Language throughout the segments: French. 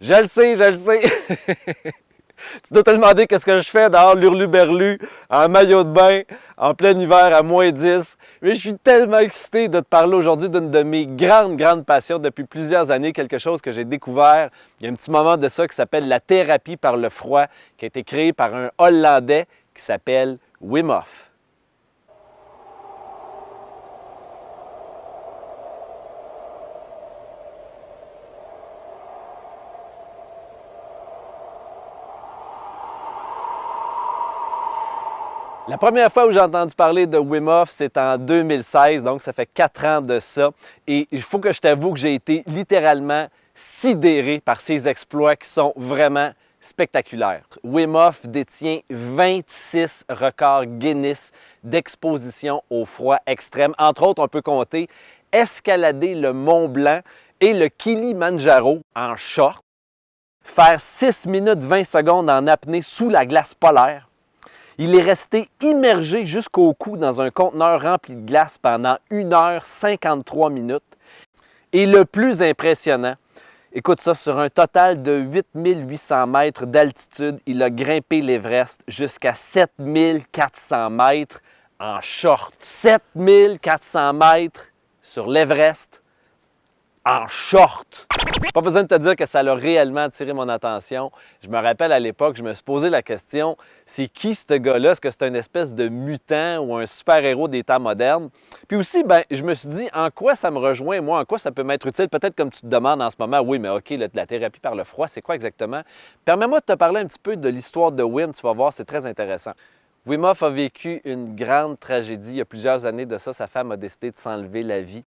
Je le sais, je le sais. Tu dois te demander qu'est-ce que je fais dehors l'hurluberlu, en maillot de bain, en plein hiver à -10. Mais je suis tellement excité de te parler aujourd'hui d'une de mes grandes passions depuis plusieurs années, quelque chose que j'ai découvert il y a un petit moment de ça qui s'appelle la thérapie par le froid, qui a été créée par un Hollandais qui s'appelle Wim Hof. La première fois où j'ai entendu parler de Wim Hof, c'est en 2016, donc ça fait 4 ans de ça. Et il faut que je t'avoue que j'ai été littéralement sidéré par ses exploits qui sont vraiment spectaculaires. Wim Hof détient 26 records Guinness d'exposition au froid extrême. Entre autres, on peut compter escalader le Mont Blanc et le Kilimandjaro en short, faire 6 minutes 20 secondes en apnée sous la glace polaire. Il est resté immergé jusqu'au cou dans un conteneur rempli de glace pendant 1 heure 53 minutes. Et le plus impressionnant, écoute ça, sur un total de 8800 mètres d'altitude, il a grimpé l'Everest jusqu'à 7400 mètres en short. 7400 mètres sur l'Everest en short. Pas besoin de te dire que ça a réellement attiré mon attention. Je me rappelle à l'époque, je me suis posé la question, c'est qui ce gars-là? Est-ce que c'est une espèce de mutant ou un super-héros des temps modernes? Puis aussi, je me suis dit, en quoi ça me rejoint, moi? En quoi ça peut m'être utile? Peut-être comme tu te demandes en ce moment, oui, mais OK, la thérapie par le froid, c'est quoi exactement? Permets-moi de te parler un petit peu de l'histoire de Wim, tu vas voir, c'est très intéressant. Wim Hof a vécu une grande tragédie. Il y a plusieurs années de ça, sa femme a décidé de s'enlever la vie.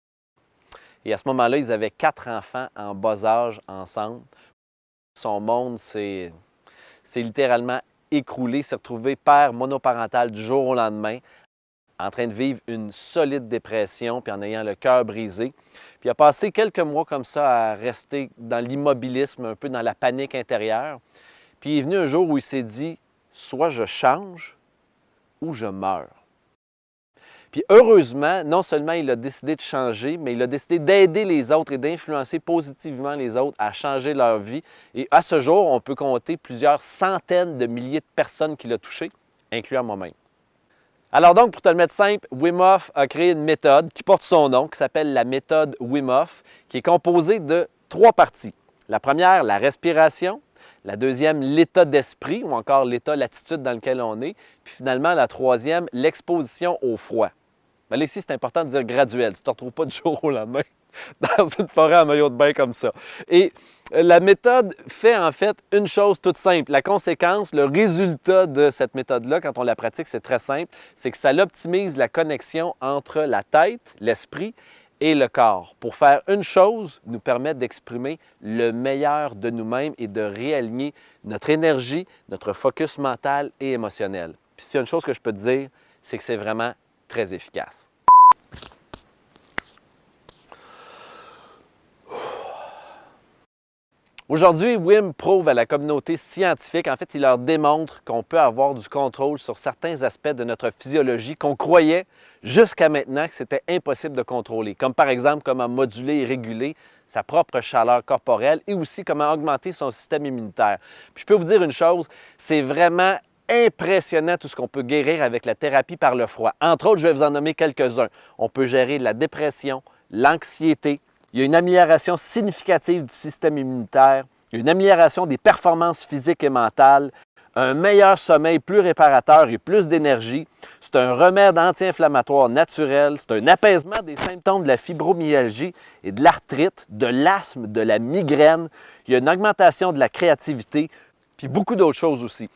Et à ce moment-là, ils avaient 4 enfants en bas âge ensemble. Son monde s'est littéralement écroulé, s'est retrouvé père monoparental du jour au lendemain, en train de vivre une solide dépression, puis en ayant le cœur brisé. Puis il a passé quelques mois comme ça à rester dans l'immobilisme, un peu dans la panique intérieure. Puis il est venu un jour où il s'est dit, soit je change ou je meurs. Puis heureusement, non seulement il a décidé de changer, mais il a décidé d'aider les autres et d'influencer positivement les autres à changer leur vie. Et à ce jour, on peut compter plusieurs centaines de milliers de personnes qu'il a touchées, incluant moi-même. Alors donc, pour te le mettre simple, Wim Hof a créé une méthode qui porte son nom, qui s'appelle la méthode Wim Hof, qui est composée de 3 parties. La première, la respiration. La deuxième, l'état d'esprit ou encore l'état, l'attitude dans lequel on est. Puis finalement, la troisième, l'exposition au froid. Mais là, ici, c'est important de dire graduel. Tu ne te retrouves pas du jour au lendemain dans une forêt en maillot de bain comme ça. Et la méthode fait en fait une chose toute simple. La conséquence, le résultat de cette méthode-là, quand on la pratique, c'est très simple, c'est que ça optimise la connexion entre la tête, l'esprit et le corps pour faire une chose, nous permettre d'exprimer le meilleur de nous-mêmes et de réaligner notre énergie, notre focus mental et émotionnel. Puis s'il y a une chose que je peux te dire, c'est que c'est vraiment très efficace. Aujourd'hui, Wim prouve à la communauté scientifique, en fait, il leur démontre qu'on peut avoir du contrôle sur certains aspects de notre physiologie qu'on croyait jusqu'à maintenant que c'était impossible de contrôler, comme par exemple comment moduler et réguler sa propre chaleur corporelle et aussi comment augmenter son système immunitaire. Puis je peux vous dire une chose, c'est vraiment impressionnant tout ce qu'on peut guérir avec la thérapie par le froid. Entre autres, je vais vous en nommer quelques-uns. On peut gérer la dépression, l'anxiété. Il y a une amélioration significative du système immunitaire. Il y a une amélioration des performances physiques et mentales. Un meilleur sommeil plus réparateur et plus d'énergie. C'est un remède anti-inflammatoire naturel. C'est un apaisement des symptômes de la fibromyalgie et de l'arthrite, de l'asthme, de la migraine. Il y a une augmentation de la créativité, puis beaucoup d'autres choses aussi.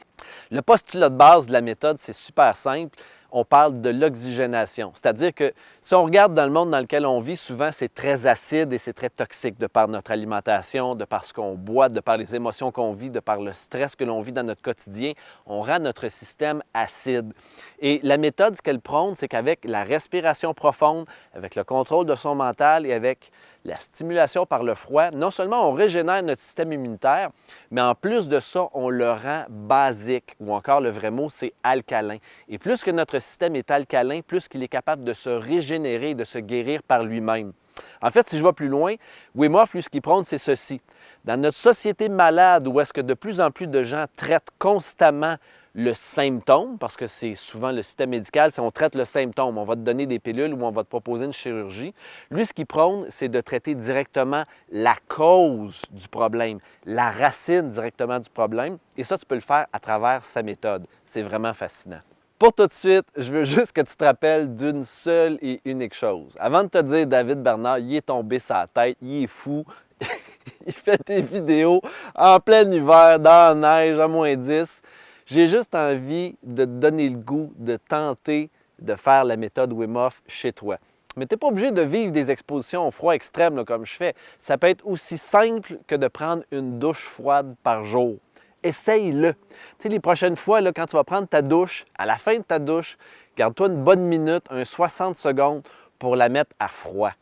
Le postulat de base de la méthode, c'est super simple. On parle de l'oxygénation. C'est-à-dire que si on regarde dans le monde dans lequel on vit, souvent c'est très acide et c'est très toxique de par notre alimentation, de par ce qu'on boit, de par les émotions qu'on vit, de par le stress que l'on vit dans notre quotidien. On rend notre système acide. Et la méthode, ce qu'elle prône, c'est qu'avec la respiration profonde, avec le contrôle de son mental et avec la stimulation par le froid, non seulement on régénère notre système immunitaire, mais en plus de ça, on le rend basique, ou encore le vrai mot, c'est alcalin. Et plus que notre système est alcalin, plus qu'il est capable de se régénérer, de se guérir par lui-même. En fait, si je vais plus loin, Wim Hof, lui, ce qu'il prône, c'est ceci. Dans notre société malade, où est-ce que de plus en plus de gens traitent constamment le symptôme, parce que c'est souvent le système médical, si on traite le symptôme, on va te donner des pilules ou on va te proposer une chirurgie. Lui, ce qu'il prône, c'est de traiter directement la cause du problème, la racine directement du problème. Et ça, tu peux le faire à travers sa méthode. C'est vraiment fascinant. Pour tout de suite, je veux juste que tu te rappelles d'une seule et unique chose. Avant de te dire David Bernard, il est tombé sa tête, il est fou, il fait des vidéos en plein hiver, dans la neige, à -10. J'ai juste envie de te donner le goût de tenter de faire la méthode Wim Hof chez toi. Mais tu n'es pas obligé de vivre des expositions au froid extrême là, comme je fais. Ça peut être aussi simple que de prendre une douche froide par jour. Essaye-le. Tu sais, les prochaines fois, là, quand tu vas prendre ta douche, à la fin de ta douche, garde-toi une bonne minute, un 60 secondes pour la mettre à froid.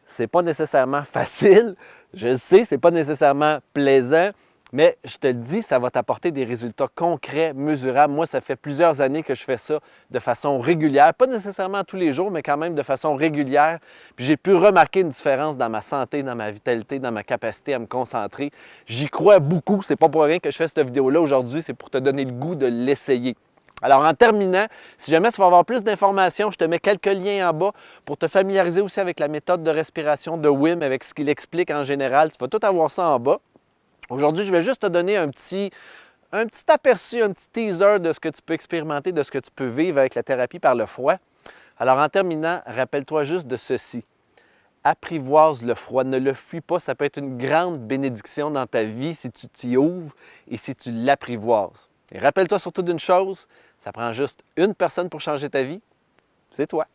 C'est pas nécessairement facile, je le sais, c'est pas nécessairement plaisant, mais je te le dis, ça va t'apporter des résultats concrets, mesurables. Moi, ça fait plusieurs années que je fais ça de façon régulière, pas nécessairement tous les jours, mais quand même de façon régulière. Puis j'ai pu remarquer une différence dans ma santé, dans ma vitalité, dans ma capacité à me concentrer. J'y crois beaucoup, c'est pas pour rien que je fais cette vidéo-là aujourd'hui, c'est pour te donner le goût de l'essayer. Alors, en terminant, si jamais tu veux avoir plus d'informations, je te mets quelques liens en bas pour te familiariser aussi avec la méthode de respiration de Wim, avec ce qu'il explique en général. Tu vas tout avoir ça en bas. Aujourd'hui, je vais juste te donner un petit aperçu, un petit teaser de ce que tu peux expérimenter, de ce que tu peux vivre avec la thérapie par le froid. Alors, en terminant, rappelle-toi juste de ceci. Apprivoise le froid, ne le fuis pas. Ça peut être une grande bénédiction dans ta vie si tu t'y ouvres et si tu l'apprivoises. Et rappelle-toi surtout d'une chose, ça prend juste une personne pour changer ta vie, c'est toi.